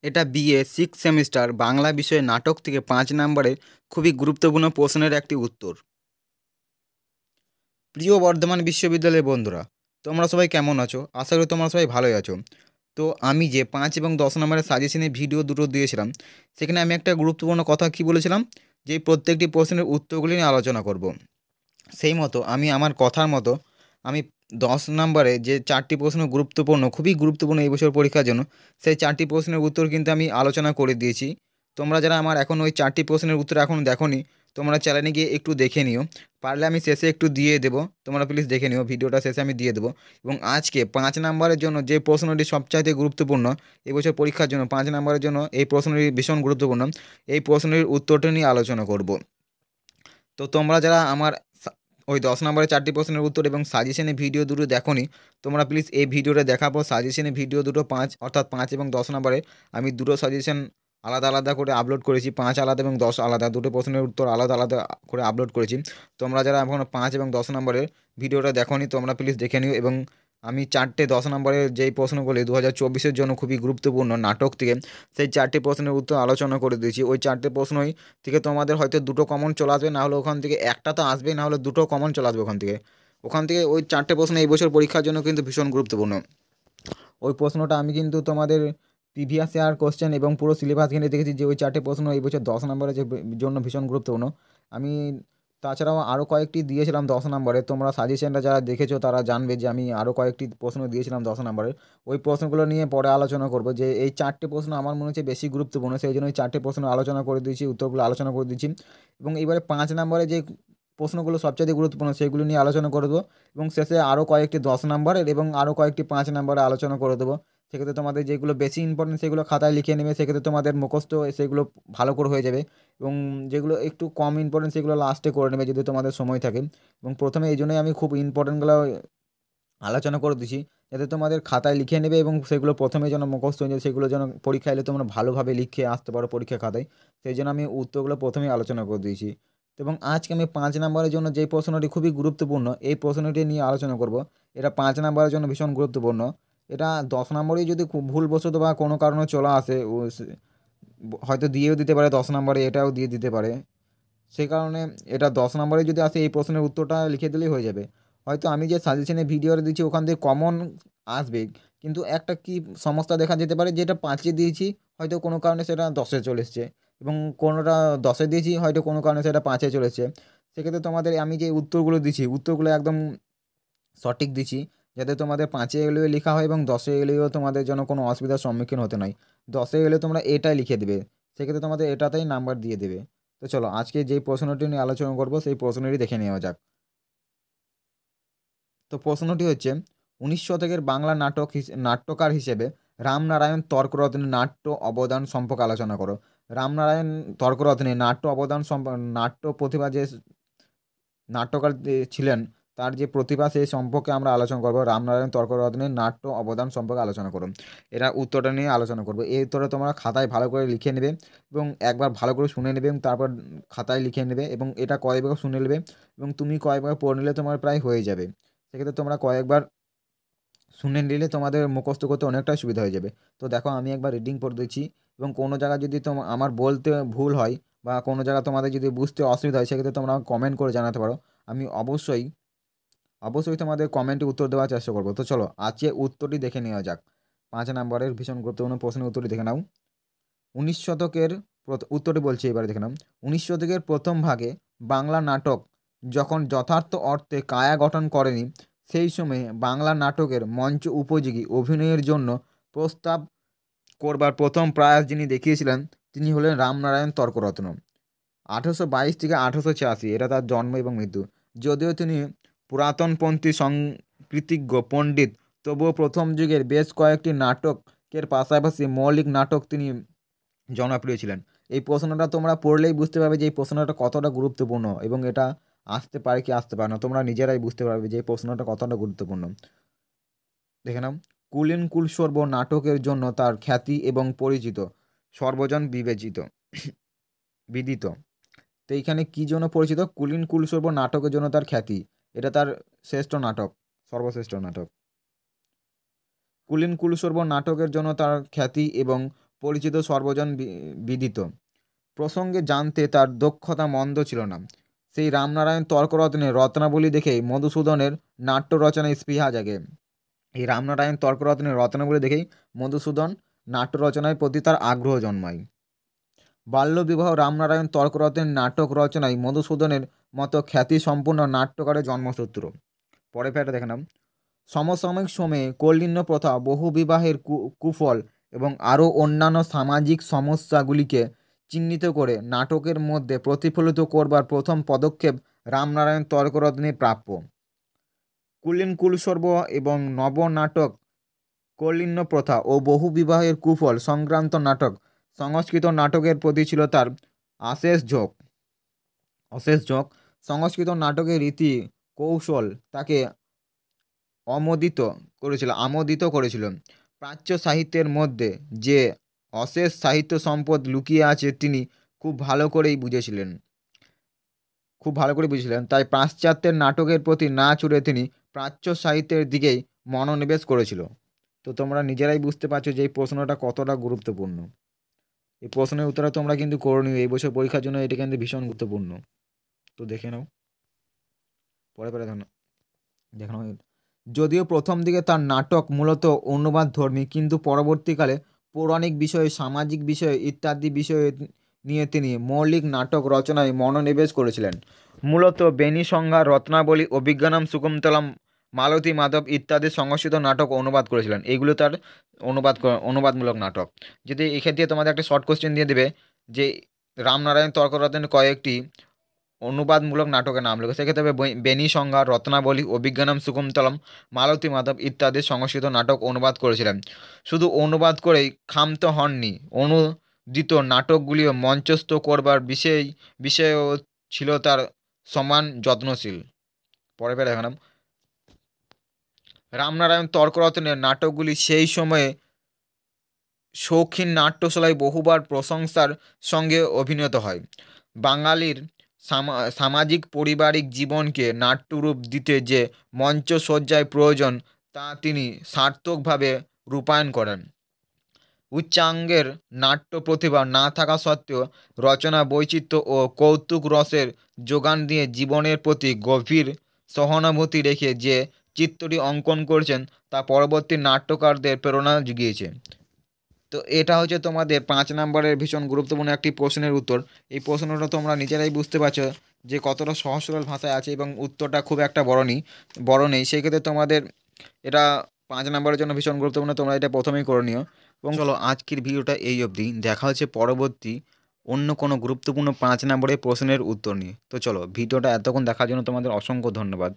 এটা BA six semester Bangla বিষয়ে নাটক থেকে 5 নম্বরের খুবই গুরুত্বপূর্ণ প্রশ্নের একটি উত্তর। প্রিয় বর্ধমান বিশ্ববিদ্যালয়ের বন্ধুরা, তোমরা সবাই কেমন আছো? আশা করি তোমরা সবাই ভালোই আছো। তো আমি যে 5 এবং 10 নম্বরের সাজেশনের ভিডিও দুটো দিয়েছিলাম, সেখানে আমি একটা গুরুত্বপূর্ণ কথা কি বলেছিলাম, যে প্রত্যেকটি প্রশ্নের উত্তরগুলি নিয়ে আলোচনা করব। সেই মতো আমি আমার কথার মতো আমি 10 নম্বরে যে 4টি প্রশ্ন গুরুত্বপূর্ণ, খুবই গুরুত্বপূর্ণ এই বছর পরীক্ষার জন্য, সেই 4টি প্রশ্নের উত্তর কিন্তু আমি আলোচনা করে দিয়েছি। তোমরা যারা আমার এখন ওই 4টি প্রশ্নের উত্তর এখনও দেখোনি, তোমরা চ্যানেলে গিয়ে একটু দেখে নিও। পারলে আমি শেষে একটু দিয়ে দেবো, তোমরা প্লিজ দেখে নিও, ভিডিওটা শেষে আমি দিয়ে দেবো। এবং আজকে 5 নম্বরের জন্য যে প্রশ্নটি সবচাইতে গুরুত্বপূর্ণ এবছর পরীক্ষার জন্য, 5 নম্বরের জন্য এই প্রশ্নটি ভীষণ গুরুত্বপূর্ণ, এই প্রশ্নটির উত্তরটা নিয়ে আলোচনা করব। তো তোমরা যারা আমার ওই 10 নম্বরের 4টি প্রশ্নের উত্তর এবং সাজেশনের ভিডিও দুটো দেখোনি, তোমরা প্লিজ এই ভিডিওটা দেখার পর সাজেশনের ভিডিও দুটো 5 অর্থাৎ 5 এবং 10 নম্বরে আমি দুটো সাজেশন আলাদা আলাদা করে আপলোড করেছি। 5 আলাদা এবং 10 আলাদা, দুটো প্রশ্নের উত্তর আলাদা আলাদা করে আপলোড করেছি। তোমরা যারা এখনও 5 এবং 10 নম্বরের ভিডিওটা দেখোনি, তোমরা প্লিজ দেখে নিও। এবং আমি 4টে 10 নম্বরের যেই প্রশ্নগুলি 2024-এর জন্য খুবই গুরুত্বপূর্ণ নাটক থেকে, সেই 4টি প্রশ্নের উত্তর আলোচনা করে দিয়েছি। ওই 4টে প্রশ্নই থেকে তোমাদের হয়তো দুটো কমন চলে আসবে, না হলে ওখান থেকে একটা তো আসবেই, না হলে দুটো কমন চলে আসবে ওখান থেকে ওই 4টে প্রশ্ন এই বছর পরীক্ষার জন্য কিন্তু ভীষণ গুরুত্বপূর্ণ। ওই প্রশ্নটা আমি কিন্তু তোমাদের প্রিভিয়াস ইয়ার কোশ্চেন এবং পুরো সিলেবাস ঘেঁটে দেখেছি যে ওই 4টে প্রশ্ন এই বছর 10 নম্বরের জন্য ভীষণ গুরুত্বপূর্ণ। আমি তাছাড়াও আরও কয়েকটি দিয়েছিলাম 10 নম্বরে, তোমরা সাজেশনটা যারা দেখেছো তারা জানবে যে আমি আরও কয়েকটি প্রশ্ন দিয়েছিলাম 10 নম্বরের। ওই প্রশ্নগুলো নিয়ে পরে আলোচনা করব, যে এই 4টে প্রশ্ন আমার মনে হচ্ছে বেশি গুরুত্বপূর্ণ, সেই জন্য ওই 4টে প্রশ্ন আলোচনা করে দিয়েছি, উত্তরগুলো আলোচনা করে দিয়েছি। এবং এবারে 5 নম্বরে যে প্রশ্নগুলো সবচেয়ে গুরুত্বপূর্ণ সেগুলো নিয়ে আলোচনা করে দেবো। এবং শেষে আরও কয়েকটি 10 নম্বরের এবং আরও কয়েকটি 5 নম্বরে আলোচনা করে দেবো। সেক্ষেত্রে তোমাদের যেগুলো বেশি ইম্পর্টেন্ট সেগুলো খাতায় লিখে নেবে, সেক্ষেত্রে তোমাদের মুখস্থ সেগুলো ভালো করে হয়ে যাবে। এবং যেগুলো একটু কম ইম্পর্টেন্ট সেগুলো লাস্টে করে নেবে যদি তোমাদের সময় থাকে। এবং প্রথমে এই জন্যই আমি খুব ইম্পর্টেন্টগুলো আলোচনা করে দিচ্ছি, যাতে তোমাদের খাতায় লিখে নেবে এবং সেগুলো প্রথমে যেন মুখস্থ হয়ে যায়, সেগুলো যেন পরীক্ষা এলে তোমরা ভালোভাবে লিখে আসতে পারো পরীক্ষা খাতায়। সেই জন্য আমি উত্তরগুলো প্রথমেই আলোচনা করে দিয়েছি। এবং আজকে আমি 5 নম্বরের জন্য যে প্রশ্নটি খুবই গুরুত্বপূর্ণ, এই প্রশ্নটি নিয়ে আলোচনা করব। এটা 5 নম্বরের জন্য ভীষণ গুরুত্বপূর্ণ। এটা 10 নম্বরেই যদি খুব ভুলবশত বা কোনো কারণে চলে আসে, হয়তো দিয়েও দিতে পারে 10 নম্বরে, এটাও দিয়ে দিতে পারে। সেই কারণে এটা 10 নম্বরে যদি আসে, এই প্রশ্নের উত্তরটা লিখে দিলেই হয়ে যাবে। হয়তো আমি যে সাজেশনে ভিডিওটা দিচ্ছি ওখান থেকে কমন আসবে, কিন্তু একটা কি সমস্যা দেখা যেতে পারে, যেটা 5-এ দিয়েছি হয়তো কোনো কারণে সেটা 10-এ চলে এসছে, এবং কোনোটা 10-এ দিয়েছি হয়তো কোনো কারণে সেটা 5-এ চলে এসছে। সেক্ষেত্রে তোমাদের আমি যে উত্তরগুলো দিচ্ছি, উত্তরগুলো একদম সঠিক দিচ্ছি, যাতে তোমাদের 5-এ এলেও লেখা হয় এবং 10-এ এলেও তোমাদের যেন কোনো অসুবিধার সম্মুখীন হতে নয়। 10-এ এলে তোমরা এটাই লিখে দেবে, সেক্ষেত্রে তোমাদের এটাতেই নাম্বার দিয়ে দেবে। তো চলো আজকে যেই প্রশ্নটি নিয়ে আলোচনা করবো সেই প্রশ্নটি দেখে নেওয়া যাক। তো প্রশ্নটি হচ্ছে, 19 শতকের বাংলা নাট্যকার হিসেবে রামনারায়ণ তর্করত্নের নাট্য অবদান সম্পর্কে আলোচনা করো। রামনারায়ণ তর্করত্নের নাট্য প্রতিভা যে নাট্যকার ছিলেন, তার যে প্রতিভা সেই সম্পর্কে আমরা আলোচনা করব। রামনারায়ণ তর্করত্নের নাট্য অবদান সম্পর্কে আলোচনা করুন, এরা উত্তরটা নিয়ে আলোচনা করব। এই উত্তরটা তোমরা খাতায় ভালো করে লিখে নেবে এবং একবার ভালো করে শুনে নেবে এবং তারপর খাতায় লিখে নেবে, এবং এটা কয়েকবার শুনে নেবে এবং তুমি কয়েকবার পড়ে নিলে তোমার প্রায় হয়ে যাবে। সেক্ষেত্রে তোমরা কয়েকবার শুনে নিলে তোমাদের মুখস্থ করতে অনেকটাই সুবিধা হয়ে যাবে। তো দেখো আমি একবার রিডিং পড়ে দিচ্ছি, এবং কোনো জায়গায় যদি আমার বলতে ভুল হয় বা কোনো জায়গা তোমাদের যদি বুঝতে অসুবিধা হয়, সেক্ষেত্রে তোমরা কমেন্ট করে জানাতে পারো। আমি অবশ্যই অবশ্যই তোমাদের কমেন্টে উত্তর দেওয়ার চেষ্টা করবো। তো চলো আজকে উত্তরটি দেখে নেওয়া যাক। 5 নম্বরের ভীষণ গুরুত্বপূর্ণ প্রশ্নের উত্তরটি দেখে নাও। 19 শতকের উত্তরটি বলছি, এবারে দেখে নাও। 19 শতকের প্রথম ভাগে বাংলা নাটক যখন যথার্থ অর্থে কায়া গঠন করেনি, সেই সময়ে বাংলা নাটকের মঞ্চ উপযোগী অভিনয়ের জন্য প্রস্তাব করবার প্রথম প্রয়াস যিনি দেখিয়েছিলেন, তিনি হলেন রামনারায়ণ তর্করত্ন। 1822 থেকে 1886 এটা তার জন্ম এবং মৃত্যু। যদিও তিনি পুরাতনপন্থী সংকৃতিজ্ঞ পণ্ডিত, তবুও প্রথম যুগের বেশ কয়েকটি নাটকের পাশাপাশি মৌলিক নাটক তিনি জনপ্রিয় ছিলেন। এই প্রশ্নটা তোমরা পড়লেই বুঝতে পারবে যে এই প্রশ্নটা কতটা গুরুত্বপূর্ণ, এবং এটা আসতে পারে কি আসতে পারে না, তোমরা নিজেরাই বুঝতে পারবে যে এই প্রশ্নটা কতটা গুরুত্বপূর্ণ। দেখে নাও। কুলীন কুলসর্ব নাটকের জন্য তার খ্যাতি এবং পরিচিত সর্বজন বিদিত। তো এইখানে কি জন্য পরিচিত? কুলীন কুলসর্ব নাটকের জন্য তার খ্যাতি, এটা তার শ্রেষ্ঠ নাটক, সর্বশ্রেষ্ঠ নাটক। কুলীন কুলসর্ব নাটকের জন্য তার খ্যাতি এবং পরিচিত, সর্বজন বিদিত। প্রসঙ্গে জানতে তার দক্ষতা মন্দ ছিল না। সেই রামনারায়ণ তর্করত্নের রত্নাবলী দেখেই মধুসূদনের নাট্য রচনায় স্পৃহা জাগে। এই রামনারায়ণ তর্করত্নের রত্নাবলী দেখেই মধুসূদন নাট্য রচনার প্রতি তার আগ্রহ জন্মায়। বাল্যবিবাহ রামনারায়ণ তর্করত্নের নাটক রচনায় মধুসূদনের মতো খ্যাতিসম্পন্ন নাট্যকারের জন্মসূত্র। পরে ফেরত দেখে নাম। সমসাময়িক সময়ে কৌলিন্য প্রথা, বহু বিবাহের কুফল এবং আরও অন্যান্য সামাজিক সমস্যাগুলিকে চিহ্নিত করে নাটকের মধ্যে প্রতিফলিত করবার প্রথম পদক্ষেপ রামনারায়ণ তর্করত্নে প্রাপ্য। কুলীন কুলসর্ব এবং নবনাটক, কৌলিন্য প্রথা ও বহু বিবাহের কুফল সংক্রান্ত নাটক, সংস্কৃত নাটকের প্রতি ছিল তার অশেষ ঝোঁক। সংস্কৃত নাটকের রীতি কৌশল তাকে আমোদিত করেছিল। প্রাচ্য সাহিত্যের মধ্যে যে অশেষ সাহিত্য সম্পদ লুকিয়ে আছে তিনি খুব ভালো করেই বুঝেছিলেন। তাই পাশ্চাত্যের নাটকের প্রতি না ছুড়ে তিনি প্রাচ্য সাহিত্যের দিকেই মনোনিবেশ করেছিল। তো তোমরা নিজেরাই বুঝতে পারছো যে এই প্রশ্নটা কতটা গুরুত্বপূর্ণ। এই প্রশ্নের উত্তরটা তোমরা কিন্তু করণীয়, এই বছর পরীক্ষার জন্য এটা কিন্তু ভীষণ গুরুত্বপূর্ণ। তো দেখে নাও, পরে দেখে নাও। যদিও প্রথম দিকে তার নাটক মূলত অনুবাদধর্মী, কিন্তু পরবর্তীকালে পৌরাণিক বিষয়ে, সামাজিক বিষয়ে ইত্যাদি বিষয়ে নিয়ে তিনি মৌলিক নাটক রচনায় মনোনিবেশ করেছিলেন। মূলত বেনি সংজ্ঞা, রত্নাবলী, অভিজ্ঞানম শকুন্তলম, মালতী মাধব ইত্যাদি সংস্কৃত নাটক অনুবাদ করেছিলেন। এইগুলো তার অনুবাদমূলক নাটক। যদি এক্ষেত্রে তোমাদের একটা শর্ট কোশ্চেন দিয়ে দেবে যে রামনারায়ণ তর্করত্নের কয়েকটি অনুবাদমূলক নাটকের নাম লেখো, সেক্ষেত্রে বেনি সংজ্ঞা, রত্নাবলী, অভিজ্ঞানম শকুন্তলম, মালতী মাধব ইত্যাদি সংস্কৃত নাটক অনুবাদ করেছিলেন। শুধু অনুবাদ করেই ক্ষান্ত হননি, অনুদিত নাটকগুলিও মঞ্চস্থ করবার বিষয়েও ছিল তার সমান যত্নশীল। পরে দেখালাম রামনারায়ণ তর্করত্নের নাটকগুলি সেই সময়ে শৌখিন নাট্যশালায় বহুবার প্রশংসার সঙ্গে অভিনীত হয়। বাঙালির সামাজিক পারিবারিক জীবনকে নাট্যরূপ দিতে যে মঞ্চসজ্জায় প্রয়োজন তা তিনি সার্থকভাবে রূপায়ণ করেন। উচ্চাঙ্গের নাট্য প্রতিভা না থাকা সত্ত্বেও রচনা বৈচিত্র্য ও কৌতুক রসের যোগান দিয়ে জীবনের প্রতি গভীর সহানুভূতি রেখে যে চিত্রটি অঙ্কন করছেন তা পরবর্তী নাট্যকারদের প্রেরণা জুগিয়েছে। তো এটা হচ্ছে তোমাদের 5 নম্বরের ভীষণ গুরুত্বপূর্ণ একটি প্রশ্নের উত্তর। এই প্রশ্নটা তোমরা নিজেরাই বুঝতে পারছো যে কতটা সহজ সরল ভাষায় আছে এবং উত্তরটা খুব একটা বড় নেই। সেই ক্ষেত্রে তোমাদের এটা 5 নম্বরের জন্য ভীষণ গুরুত্বপূর্ণ, তোমরা এটা প্রথমেই করে নিও। এবং চলো আজকের ভিডিওটা এই অবধি, দেখা হচ্ছে পরবর্তী অন্য কোনো গুরুত্বপূর্ণ 5 নম্বরের প্রশ্নের উত্তর নিয়ে। তো চলো, ভিডিওটা এতক্ষণ দেখার জন্য তোমাদের অসংখ্য ধন্যবাদ।